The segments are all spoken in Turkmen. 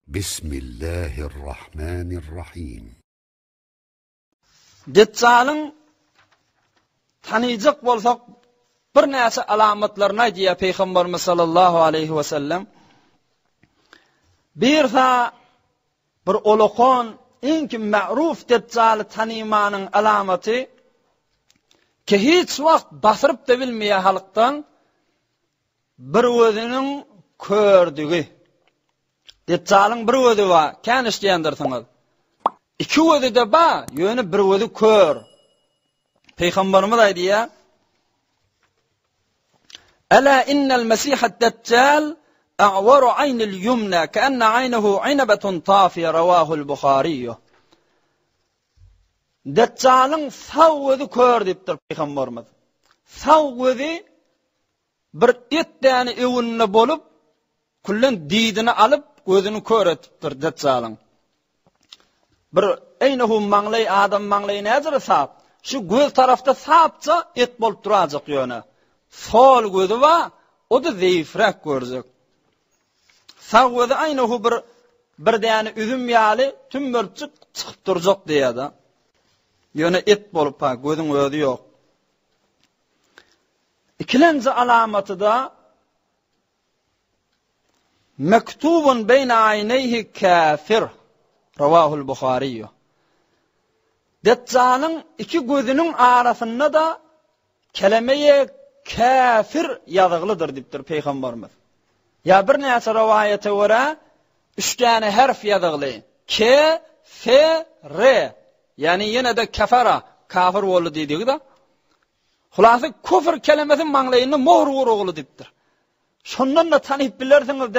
Bismillahirrahmanirrahim. Deccalın tanıyacak bolsak bir näçe alamatlaryny diýe Peýgamberimiz sallallahu aleyhi we sellem bir olokon inki ma'ruf deccaly tanymanyň alamaty ki hiç wagt basyryp da bilmeýän halykdan bir özüniň kördügi. Deccalyň bir özi bar, kän işleýändirsiňiz. İki özi de bar, ýöne bir özi kör. Peýgamberimiz aýdýa: "Ala innal masihad dajjal a'waru 'aynil yumna ka'anna 'aynahu 'inabatun tafiya", rawahul Buhari. Deccalyň sağ özi kör diýipdir Peýgamberimiz. Sağ özi bir etdäni ewünne bolup kullen diýdini alyp gözüni kör etipdir Deccalyň. Bir eynehu maňlay adam maňlay näzir sap. Şu göz tarafta sapça et bolup durajak ýöne. Sol gözü wa o da zeýifrak görjek. Sağ gözü eynehu bir däne üzüm ýaly tümmürçük çykyp durjak diýýär. Ýöne et bolup ha gözüň özi ýok. İkilenci alamaty da mektubun beyne ayneyhi kafir, ravahul Buhari. Deccalyň iki gözüniň arasynda da kelimeye kafir ýazyklydyr diýipdir Peýgamberimiz. Ya bir näçe rivayete görä 3 tane harf ýazykly. K, F, R. Yani ýene de kafara, kafir boldy diýdik da. Hulasy küfür kelimesi maňlaýyny mohr urugly diýipdir. Şondan da tanyp bilersiňiz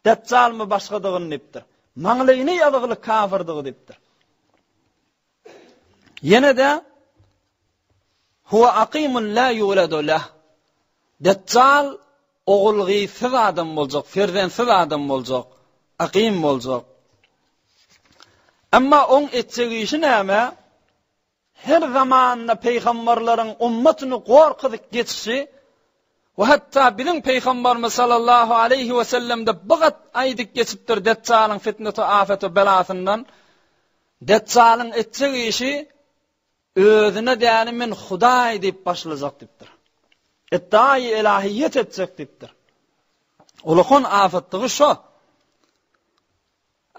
Deccalmy başgadygyny diýipdir. Maňlaýyny ýazykly kafirdygy diýipdir. Ýene de huwa aqimun la yuladu lah. Deccal ogulgysyz adam boljak, ferzensiz adam boljak, aqim boljak. Amma on etjegi näme? Her zamanda peýgamberleriň ummatyny gorkydyp geçişi we hatta biziň peýgamberimiz sallallahu aleyhi we sellem de bigat aýdyp geçipdir Deccalyň fitneti, afety, belasyndan. Deccalyň etjegi işi özüne däni men Hudaý diýip başlajak diýipdir. Iddiaý ilahiýet etjek diýipdir. Ulukon afetdigi şo.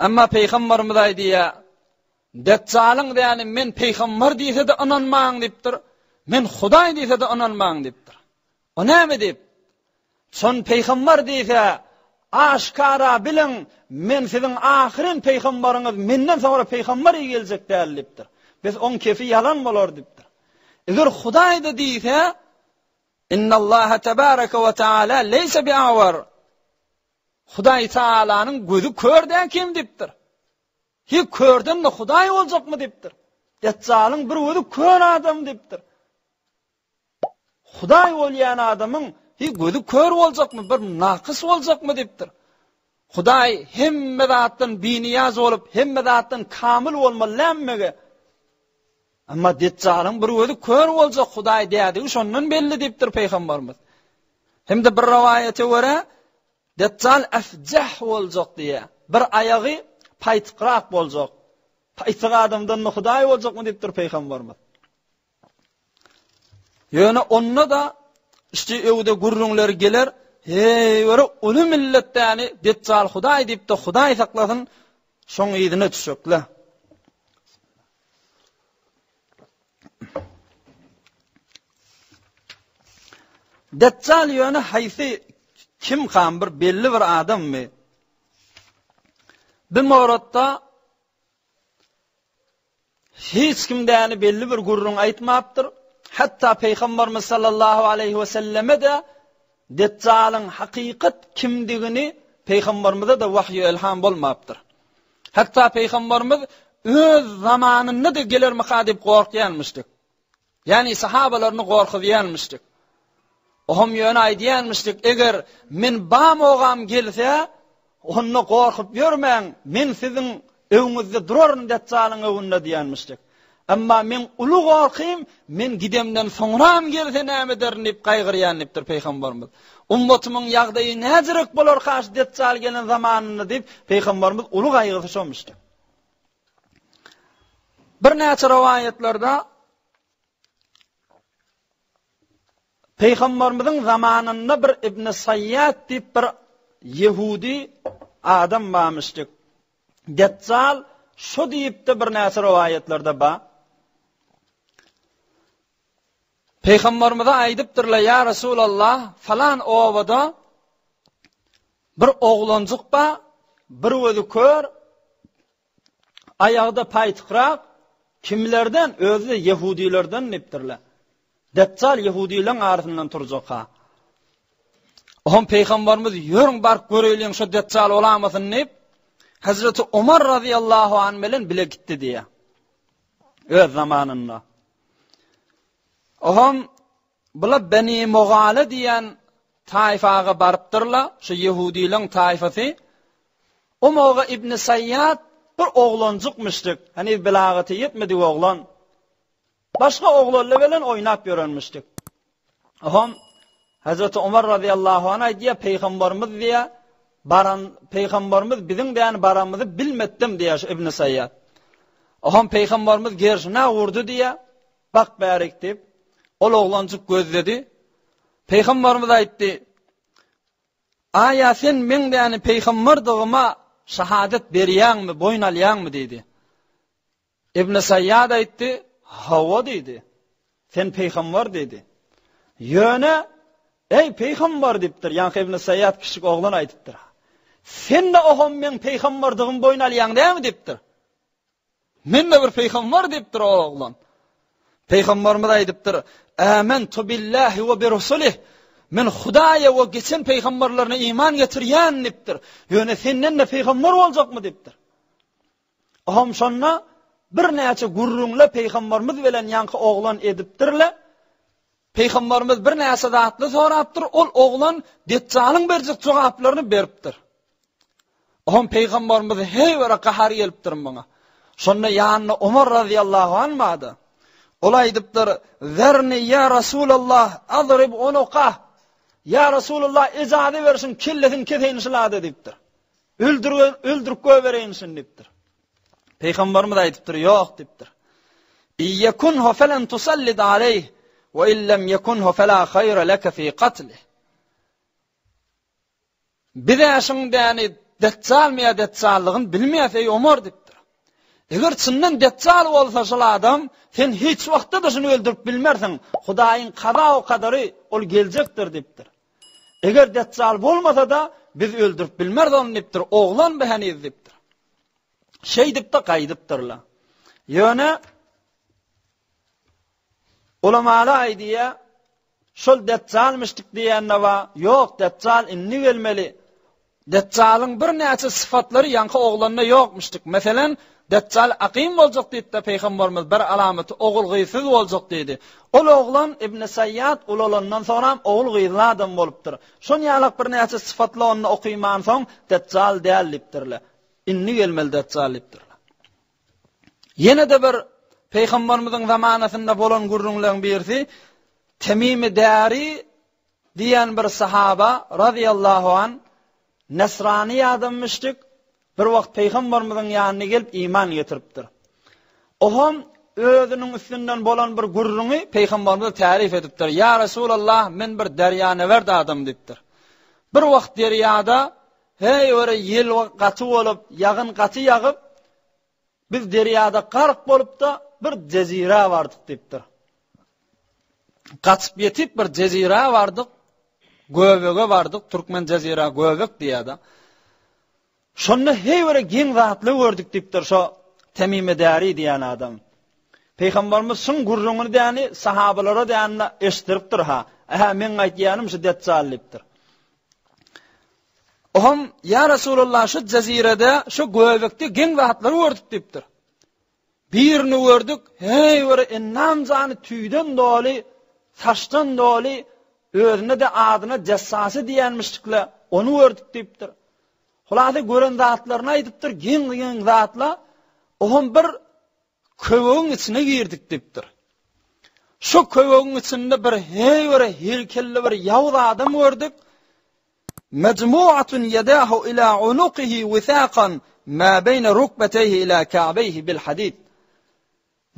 Amma peýgamberimiz aýdýa: Deccalyň däni men peýgamber diýse de inanmaň diýipdir. Men Hudaý diýse de inanmaň diýipdir. O näme diýip? Son peýgamber diýse aşkara bilen men siziň ahyryň peýgamberiňiz, menden sonra peýgamber geljek diýipdir. Biz on kefi yalan bolar diýipdir. Eger Hudaý da diýse innallaha tebaraka we taala leysa bi'awar. Hudaý Taalanyň gözü körden kim diýipdir? Hi körden de Hudaý boljakmy diýipdir. Deccalyň bir gözü kör adam diýipdir. Hudaý bolýan adamyň hi gözü kör boljakmy, bir naqys boljakmy diýipdir. Hudaý hemme zatdan biniyaz bolup, hemme zatdan kamil bolmalanmege. Amma Deccalyň bir gözü kör boljak Hudaý diýdi, şondan belli diýipdir peýgamberimiz. Hem de bir rivayete görä Deccal afjah boljak diýär. Bir aýagy paýtykrak boljak. Paýtyk adamdan Hudaý boljakmy diýipdir peýgamberimiz. Ýöne onna da işte evde gurrunlar geler, hey wara uly milletdäni Deccal Hudaý diýip de Hudaý saklasyn, şoň ýerine düşekler. Deccal ýöne haýsy kim kan bir belli bir adammy? Bu moratda hiç kimdäni belli bir gurrun aýtmapdyr. Hatta Peýgamberimiz sallallahu aleyhi we selleme de Deccalyň hakykat kimdigini Peýgamberimize de wahyu ilham bolmapdyr. Hatta Peýgamberimiz öz zamanyny da gelermi hadip gorkýanmyşdyk. Yani sahabalaryny gorkydýanmyşdyk. Ohum ýöne aýdýanmyşdyk, eger men bam ogam gelse, onu gorkup ýörmäň, men siziň öwüňizde duraryn Deccalyň öwünde diýanmyşdyk. Amma men ulu gorqym, men gidemden soňram gelse näme derin dip gaýgyrýanlypdyr peýgamberimiz. Ummatynyň ýagdaýy näzirek bolar haş Deccal gelen zamanyny dip peýgamberimiz ulu gaýgyrşamışdy. Bir näçe riwayetlarda peýgamberimiziň zamanynda bir İbn Sayyad dip bir Yehudi adam barmışdy. Deccal şu diýipdi bir näçe riwayetlarda ba. Peygamberimize aýdypdyrlar, ya Rasulullah, falan owada bir oglanjyk ba, bir özü kör, ayagda paýtykrak, kimlerden? Özü Yahudilerden nipdirler. Deccal Yahudilerin arasından turjak ha. Oğlum Peygamberimiz ýörüň bark göreýleň şu Deccal olamasyn nip, Hazreti Umar radıyallahu anh bilen bile gitti diye. Öz zamanında. Oğlum bula Beni Mughale diyen taifaga barıptırla, şu Yahudilerin taifası. O moga İbn Sayyad bir oglancıkmışdyk. Hani belagati yetmedi oglan. Başka oglanla bilen oynap ýörenmişdik. Oğlum Hazreti Umar radıyallahu anh diye Peygamberimiz diye baran Peygamberimiz bizim diýen baramyzy bilmetdim diýär İbn Sayyad. Oğlum Peygamberimiz gerşine vurdu diye bak bärik dip ol oglanjyk gözledi. Peygamberimiz aýtdy: "Aya sen men diýen peýgamberdigime şahadat berýärmi, boyun alýarmy?" dedi. İbn Sayyad aýtdy: "Hawa" dedi. "Sen peýgamber" dedi. "Ýöne ey peýgamber" dipdir. Ýani İbn Sayyad kiçik oglan aýdypdyr. "Sen de ohom men peýgamberdigim boyun alýan dämi?" dipdir. "Men de bir peýgamber" dipdir o oglan. Peygamberimiz aýdypdyr: "Amantu billahi we bi rusulih." Men Hudaýa we geçen peýgamberlerine iman getirýän dipdir. Ýöne senden de peýgamber boljakmy dipdir. Ohom şonna bir näçe gurrunla peýgamberimiz bilen ýanky oglan edipdirler. Peygamberimiz bir näçe zatly sorapdyr, ol oglan Deccalyň berjek jogaplaryny beripdir. Ohom Peygamberimiz hey wara qahar gelipdir bana. Şonna ýanyna Umar radıyallahu anh mady. Olay dipdir: "Zerni ya Rasulullah, adrib unuqa." Ya Rasulullah ijazat bersin, killesin keteýini şylady dipdir. Öldürüp goýbereýinsin dipdir. Peygamberimiz aýdypdyr: "Ýok" dipdir. "İyyekun falan tusallid aleyh ve illem yekunhu fela hayra laka fi qatli." Bidaşyň däni Deccal miýa Deccallygyny bilmeýär Umar dipdir. Eger çyndan Deccal bolsa şol adam, sen hiç wagtda da şunu öldürüp bilmersiň. Hudaýyň qada o kadary ol geljekdir dipdir. Eger Deccal bolmasa da biz öldürüp bilmerdi onu dipdir. Oglan behani dipdir. Şey dipdi gaýdypdyrlar. Ýöne ulamalar aýdýa, şol Deccalmışdyk diýende wa, ýok Deccal inni gelmeli. Deccalyň bir näçe syfatlary ýanky oglanyna ýokmuşdyk. Meselen Deccal aqim boljak diýdi Peygamberimiz, bir alamaty ogul gyýsyz boljak diýdi. Ol oglan İbn Sayyad ulandan sonra ogul gyýyzly adam bolupdyr. Şon ýalyk bir näçe syfatlaryny okuýman soň Deccal dälipdirler. Inni gelmeli Deccal dipdirler. Ýene de bir Peygamberimiziň zamanasynda bolan gurrunlaryň birisi Temim Dari diýen bir sahaba radıyallahu anh Nasrani adammışdyk. Bir wagt Peygamberimiziň ýanyna gelip iman getiripdir. Ohom özüniň üstünden bolan bir gurruny Peygamberimize tarif edipdir. "Ya Rasulullah, men bir derýanewerd adam" dipdir. Bir wagt derýada hey öre ýel gaty bolup, ýagyn gaty ýagyp, biz derýada gark bolup da bir jezira bardyk dipdir. Gaçyp ýetip bir jezira bardyk, göwege bardyk, Türkmen jezira göwek diýýär. Şonu heýwere giň zatly gördük dipdir şo Temim Dari diýen adam. Peygamberimiz şun gurruny diýeni sahabalara diýende eşdiripdir ha. Aha men aýtýanym şu Deccal dipdir. Ohum ya Rasulullah şu jazirada şu göwekde giň zatlary gördük dipdir. Birini gördük, heýwere ennam jany tüýden doly, taşdan doly, özüne de adyna jassasy diýenmişdikler, onu gördük dipdir. Hulady gören zatlaryny aýdypdyr, giň zatlar. Ohum bir köwüğün içine girdik dipdir. Şu köwüğün içinde bir heýwere hilkelli bir ýawuz adam gördük. Mecmu'atun yadahu ila unuqihi withaqan ma bayna rukbatayhi ila ka'bayhi bil hadid.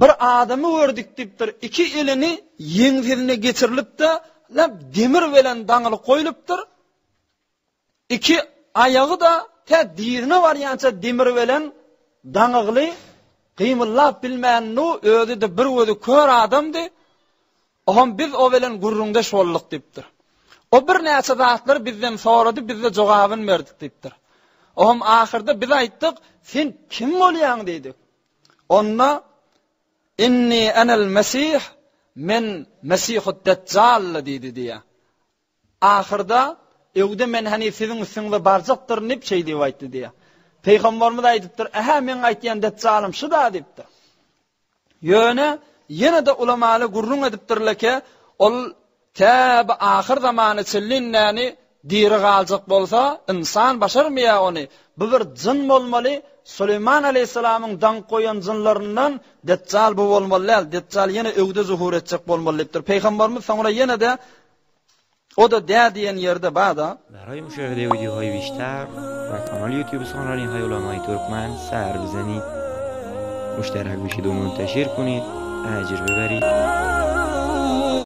Bir adamy gördük dipdir. İki elini ýeňlerine geçirilipdi, demir bilen daňyly goýulypdyr. İki ayağı da te dirine var ýança demir bilen daňyly gymyllap bilmän nu özi de bir özi kör adamdy. Oham biz o bilen gurrundaş boldyk dipdir. O bir näçe zatlar bizden sorady, biz de jogabyn berdik dipdir. Oham ahyrda biz aýtdyk, sen kim bolýaň diýdik. Onna inni anal mesih men mesihud dajjal diýdi diýe. Ahyrda öwde men hani sizin üstüňde barjakdyr nip şey diýip aýtdy diýe. Peýgamberimiz aýdypdyr, "Aha men aýtýan dajjalym şu da" diýipdir. Ýöne ýene de ulamaly gurrun edipdirleke, ol täb ahir zamany çyllinläni diri galjak bolsa, insan başarmaya onu. Bu bir jin bolmaly. Süleyman aleyhissalamyň dan koyan jinlaryndan dajjal bu bolmaly. Dajjal ýene öwde zuhur etjek bolmalydyr. Peýgamberimiz soňra ýene de o da diýen ýerde bada. برای مشاهده ویدیوهای بیشتر و کانال یوتیوب سخنرانی های علمای ترکمن سر بزنید، مشترک بشید و منتشر کنید، اجر ببرید.